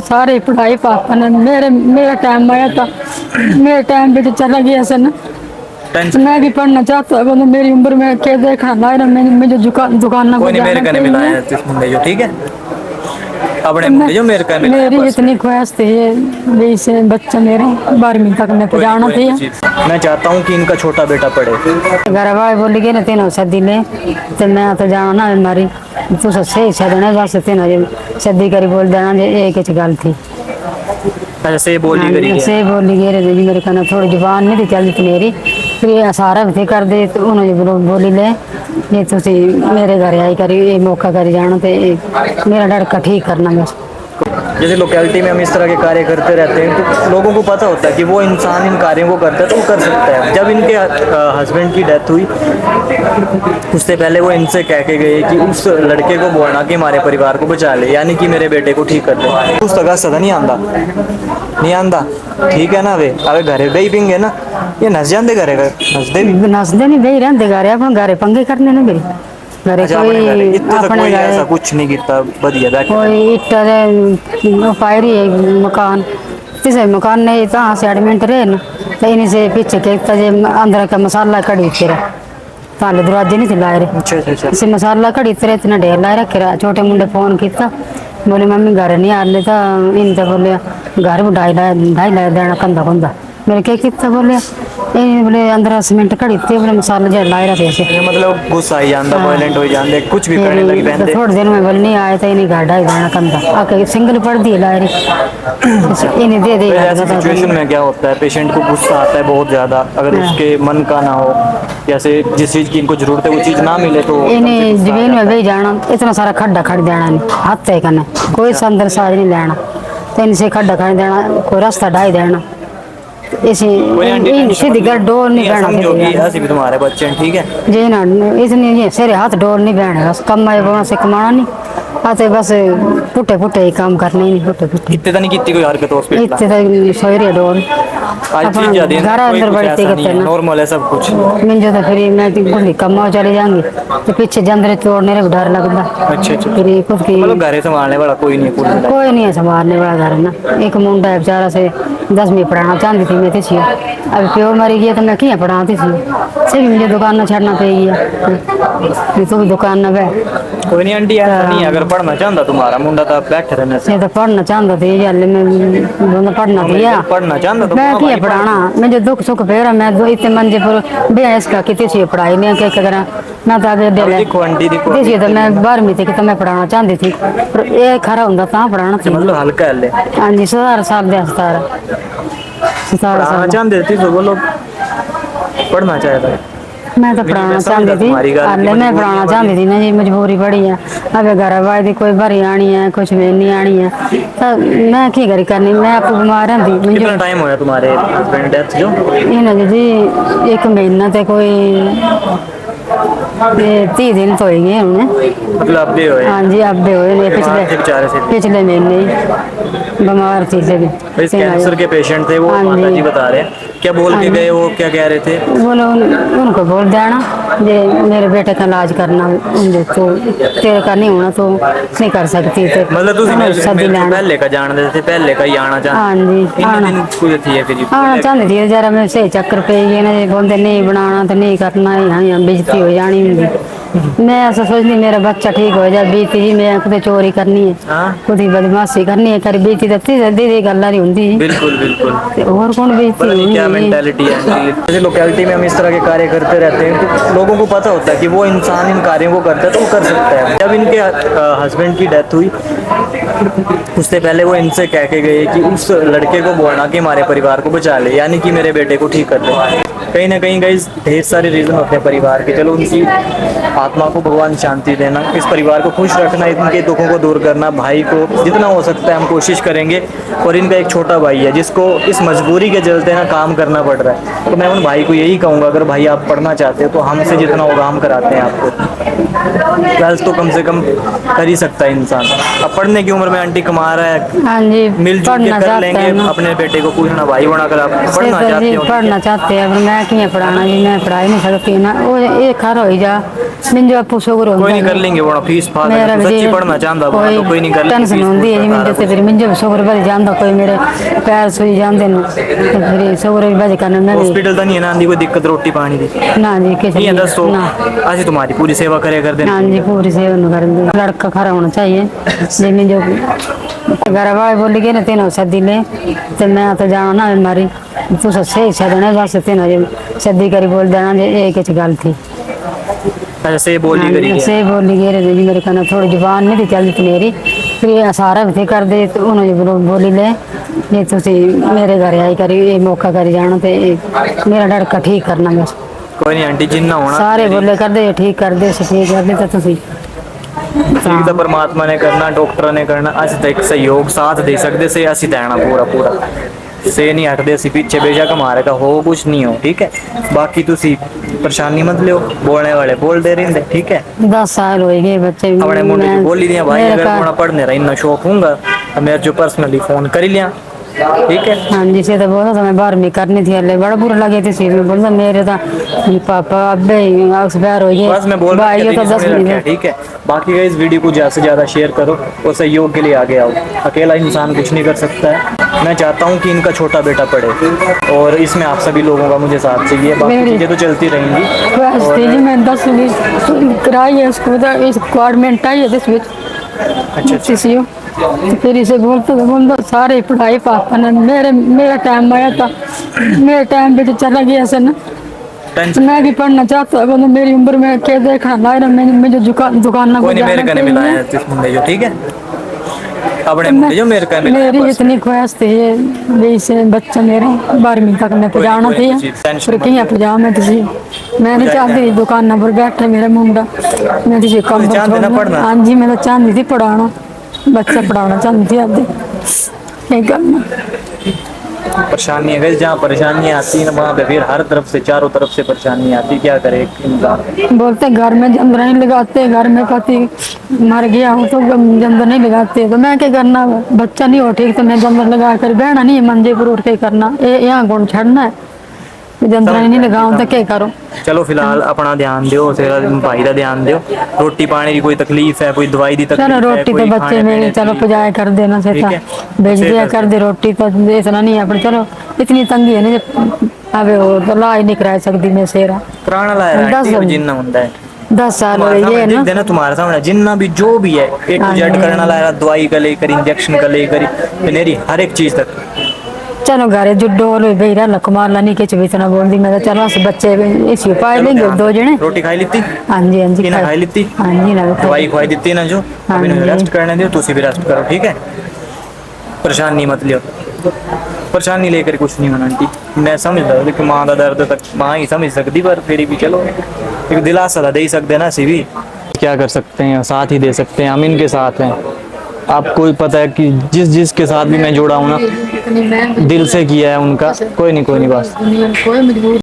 सारे पढ़ाई पापा ने मेरा टाइम आया था, मेरे टाइम भी तो चला गया सन। टेंशन मैं भी पढ़ना चाहता हूँ, मेरी उम्र में क्या देखना लायरा मुझे दुकान कोई को नहीं, मेरे जाना कहने चाहिए। मिलाया जिस मुंडे जो, ठीक है अपने मैं मुंडे जो मेरे कहने मिलाया मेरी बस। इतनी ख्वाहिश थी भी से बच्चा मेरे 12वीं तक मैं कोई नहीं, पहुँचाना कोई थी। नहीं जी। मैं चाहता हूँ कि इनका छोटा बेटा पढ़े। घर वाले बोल गए ना तीनों शादी ले, तो मैं तो जाना ना हमारी तू सही छड़ने बस तीनों शादी करी बोल देना जे एक ही गल थी। अच्छा से बोली करी हाँ, गया। से बोली गए रे मेरे कहना थोड़ी जुबान नहीं थी चलती मेरी, फिर ये सारा भी कर दे तो उन्होंने बोली ले ये तुसी मेरे घर आई करी ये मौका करी जाना तो मेरा लड़का ठीक करना बस। जैसे लोकेलिटी में हम इस तरह के कार्य करते रहते हैं तो लोगों को पता होता है कि वो इंसान इन कार्यों को करता है तो वो कर सकता है। जब इनके हस्बैंड की डेथ हुई उससे पहले वो इनसे कह के गए कि उस लड़के को बोलना कि हमारे परिवार को बचा ले, यानी कि मेरे बेटे को ठीक कर दे। उस तक सदा नहीं आंदा, नहीं आंदा, ठीक है ना वे अगर घरे बही पिंगे ना ये नस जाते घरे नसदे भी नसदे नहीं बही रहते घरे अपन घरे पंगे करने ना मेरे घरे अच्छा कोई अपने अपने ऐसा घरे कुछ नहीं किया बढ़िया बैठ कोई इट्टा दे फायरी है मकान किसी मकान नहीं तो से एडमिट रहे न तो इन्हीं से पीछे के जे अंदर का मसाला कड़ी तेरा ताले दरवाजे नहीं थे लाए रहे। अच्छा अच्छा अच्छा इसे मसाला कड़ी तेरे इतना ढेर लाए रखे रहा। छोटे मुंडे फोन किया बोले मम्मी घर नहीं आ रहे तो इन तो बोले घर भी ढाई लाए देना कंधा कंधा मेरे क्या कितना बोले बोले अंदर सीमेंट कड़ी थे बोले मसाला जो लाए रखे थे। ये मतलब गुस्सा आई जाता वायलेंट हो जाते कुछ भी करने लग पैंदे। थोड़े दिन में बोल नहीं आए तो इन्हें घर ढाई देना कंधा आके सिंगल पड़ दी लाए रहे इन्हें दे दे। ऐसी सिचुएशन में क्या होता है पेशेंट को गुस्सा आता है बहुत ज़्यादा, अगर उसके मन का ना हो जैसे जिस चीज़ की इनको जरूरत है वो चीज़ ना मिले तो इन्हें जमीन में भी जाना इतना सारा खड्डा खड़ देना नहीं हाथ तय करना कोई संदर साज नहीं लेना तो इनसे खड्डा खड़ देना कोई रास्ता ढाई देना इसी सीधी घर डोर नहीं बहना भी तुम्हारे बच्चे हैं ठीक है जी ना इतनी सिरे हाथ डोर नहीं बहना बस कमाए बोना से कमाना नहीं आते बस पुटे पुटे ही काम करने नहीं पुटे पुटे इतने तो नहीं कितनी कोई हरकत हॉस्पिटल इतने तो सोयरे डोर घर अंदर बढ़ते कितने ना नॉर्मल है सब कुछ। मिंजो तो फिर मैं गुली कमा चले जाऊंगी तो पीछे जंदरे तोड़ने का डर लगता। अच्छा अच्छा फिर कुछ की मतलब घर संभालने वाला कोई नहीं कोई नहीं है संभालने वाला घर ना एक मुंडा है बेचारा से 10वीं पढ़ाना चाहती थी मैं थी अब प्यो मरी गया तो मैं क्या पढ़ाती थी सिर्फ मुझे दुकान न छड़ना पेगी तो भी दुकान न बह कोई नहीं आंटी ऐसा नहीं अगर पढ़ना चाहता तुम्हारा मुंडा तो बैठे रहने से तो पढ़ना चाहता थी मैं पढ़ना दिया पढ़ना चाहता तो मैं क्या पढ़ाना मुझे दुख सुख फेरा मैं इतने मंजे पर बे इसका कितनी सी पढ़ाई नहीं क्या करा मैं तो आगे देखो आंटी देखो तो मैं 12वीं तक तो मैं पढ़ाना चाहती थी पर ये खरा होंगे तो पढ़ाना थी मतलब हल्का है हाँ जी 17 साल दे 17 साल चाहते थे तो बोलो पढ़ना चाहता मैं तो पढ़ाना चाहती थी मैं पढ़ाना चाहती थी ना जी मजबूरी बड़ी है अब घर वाले कोई भरी आनी है कुछ भी नहीं आनी है तो मैं की करी करनी मैं आप बीमार रहती। कितना टाइम होया तुम्हारे हस्बैंड डेथ जो इन्हें जी 1 महीना तो कोई 30 दिन तो ही गए उन्हें मतलब अब भी होए। हाँ जी अब भी हुए पिछले महीने बीमार थी से भी कैंसर के पेशेंट थे वो माता जी बता रहे हैं क्या बोल के गए वो क्या कह रहे थे बोलो उनको बोल देना जे मेरे बेटे का इलाज करना तो तेरे का नहीं होना तो नहीं कर सकती थे मतलब पहले का जान देते थे पहले का ही आना चाहते। हाँ जी आना चाहती थी जरा मैं सही चक्कर पे ये ना बोलते नहीं बनाना तो नहीं करना यहाँ बेइज्जती हो जानी मैं ऐसा सोचती मेरा बच्चा ठीक हो जाए बीती जी मैं कुछ चोरी करनी है कुछ बदमाशी करनी है करी बीती दीदी गल नहीं होंगी बिल्कुल बिल्कुल और कौन बीती क्या मेंटालिटी है। जैसे लोकेलिटी में हम इस तरह के कार्य करते रहते हैं तो लोगों को पता होता है कि वो इंसान इन कार्यों को करता है तो वो कर सकता है। जब इनके हस्बैंड की डेथ हुई उससे पहले वो इनसे कह के गए कि उस लड़के को बोलना कि हमारे परिवार को बचा ले, यानी कि मेरे बेटे को ठीक कर दे। कहीं ना कहीं गाइस ढेर सारे रीजन होते हैं परिवार के, चलो उनकी आत्मा को भगवान शांति देना, इस परिवार को खुश रखना, इनके दुखों को दूर करना, भाई को जितना हो सकता है हम कोशिश करेंगे। और इनका एक छोटा भाई है जिसको इस मजबूरी के चलते ना काम करना पड़ रहा है, तो मैं उन भाई को यही कहूँगा अगर भाई आप पढ़ना चाहते हो तो हमसे जितना होगा हम कराते हैं आपको। ट्वेल्थ तो कम से कम कर ही सकता है इंसान। अब पढ़ने की उम्र में आंटी कमा रहा है, हाँ जी मिलजुल के कर लेंगे, अपने बेटे को पूछना भाई बनाकर आप पढ़ना चाहते हो पढ़ना चाहते हैं मैं क्या पढ़ाना जी मैं पढ़ा ही नहीं सकती ना वो ये खर हो जा मिंजो आपू शुगर कोई होता नहीं कर है लेंगे वो फीस फाद मेरा सच्ची भी पढ़ना चाहता वो तो कोई नहीं कर लेंगे टेंशन फीस होंदी है जी फूस मिंजो ते फिर मिंजो भी शुगर बढ़ जांदा कोई मेरे पैर सुई जांदे न ते फिर शुगर भी बढ़ करना मैं भी हॉस्पिटल तो नहीं है ना आंधी कोई दिक्कत रोटी पानी की ना जी किसी नहीं है दस तो ना आज तुम्हारी पूरी सेवा करे कर देना हाँ जी पूरी सेवा न करेंगे लड़का खरा होना चाहिए जे मिंजो घर वाले बोली गए ना तेनो सदी ले ते मैं तो जाना ना मारी तू सही सदने बस तेनो जे सदी करी बोल देना जे एक गल थी अच्छा से बोली करी है। से बोली गए रे मेरे कहना थोड़ी जुबान नहीं थी चलती मेरी फिर ये सारा भी थे कर दे तो उन्होंने बोली ले ये तुसी मेरे घर आई करी ये मौका करी जाना ते मेरा लड़का ठीक करना बस कोई नहीं आंटी जिन्ना होना सारे बोले कर दे ठीक कर दे ठीक कर दे तो तुसी ठीक तो परमात्मा ने करना डॉक्टर ने करना असं तो एक सहयोग साथ दे सकते से असं देना पूरा पूरा से नहीं हटते असं पीछे बेशक हमारे का हो कुछ नहीं हो ठीक है बाकी तुसी परेशानी मत लियो बोलने वाले बोलते रहते ठीक है 10 साल हो गए बच्चे अपने मुंडे की बोली दिया भाई मेरे अगर का- होना पढ़ने रहा इतना शौक होगा तो मेरे जो पर्सनली फोन कर लिया ठीक है हाँ जी से तो बोला था मैं 12वीं करनी थी हले बड़ा बुरा लगे थे सी में बोलता मेरे तो पापा अबे एक्सपायर हो गए बस मैं बोल रहा भाई हूँ तो कि 10 समझ रखा है, मिनट ठीक है बाकी का इस वीडियो को ज़्यादा से ज़्यादा शेयर करो और सहयोग के लिए आगे आओ अकेला इंसान कुछ नहीं कर सकता है मैं चाहता हूँ कि इनका छोटा बेटा पढ़े और इसमें आप सभी लोगों का मुझे साथ चाहिए बाकी मेरी- चीज़ें तो चलती रहेंगी बस जी मैं 10वीं कराई है इसको तो इस गवर्नमेंट आई है दिस विच अच्छा सीसीयू फिर इसे बोलता सारे पढ़ाई पापा ने मेरा टाइम आया था मेरे टाइम पे तो चला गया सर ना टेंशन मैं भी पढ़ना चाहता था बोलो मेरी उम्र में क्या देखना ला रहा मैं मुझे दुकान ना कोई नहीं मेरे कहने मिला है इस मुंडे जो ठीक है अपने मुंडे जो मेरे कहने मेरी मिला इतनी ख्वाहिश थी ये से बच्चा मेरा 12वीं तक मैं पजाना कोई थी नहीं, टेंशन फिर कहीं पजा मैं किसी मैं नहीं चाहती दुकान पर बैठे मेरा मुंडा मैं किसी कम चाहते ना पढ़ना? हाँ जी मैं तो चाहती थी पढ़ाना बच्चा पढ़ाना चाहती थी अब क्या करना परेशानी है guys, जहाँ परेशानी आती है ना वहाँ पे फिर हर तरफ से चारों तरफ से परेशानी आती है क्या करे एक इंसान बोलते घर में जंदर नहीं लगाते घर में पति मर गया हो तो जंदर नहीं लगाते तो मैं क्या करना बच्चा नहीं हो ठीक तो मैं जंदर लगा कर बहना नहीं है मंजे पर उठ के करना यहाँ कौन छड़ना है जंदर नहीं लगाऊं तो क्या करो चलो फिलहाल अपना ध्यान दियो तेरा भाई का ध्यान दियो रोटी पानी की कोई तकलीफ है कोई दवाई दी तकलीफ चलो है रोटी तो कोई बच्चे खाने मेरे पीने चलो की- पजाया कर देना से ठीक था है। भेज से दिया कर कर दे रोटी तो इतना नहीं है पर चलो इतनी तंगी है नहीं अब वो तो ला ही नहीं करा सकती मैं सेरा कराना लाया है, 10 आंटी, अब जिन्ना होता है 10 साल हो तुम्हारे गए सामने ना दिख देना तुम्हारे सामने जिन्ना भी जो भी है एक हाँ जेड जी। करना लाया दवाई का लेकर इंजेक्शन का लेकर मेरी हर एक चीज तक चलो घरे जो डोल भाई रहा कुमार लानी के इतना बोल दी मैं तो चलो उस बच्चे इसी पाए चलो लेंगे ध्यान 2 जने रोटी खाई लीती हाँ जी हाँ जी इन्हें खाई लीती हाँ जी ना दवाई खुआई दी ना जो हाँ अभी जी। रेस्ट करने दियो तुसी भी रेस्ट करो ठीक है परेशानी मत लियो परेशानी लेकर कुछ नहीं होना आंटी मैं समझता हूँ कि माँ का दर्द तक माँ ही समझ सकती पर फिर भी चलो एक दिलासा तो दे ही सकते ना सी भी क्या कर सकते हैं साथ ही दे सकते हैं हम इनके साथ हैं आपको भी पता है कि जिसके साथ भी मैं जोड़ा हूँ ना दिल से किया है उनका कोई नहीं बस कोई मजबूर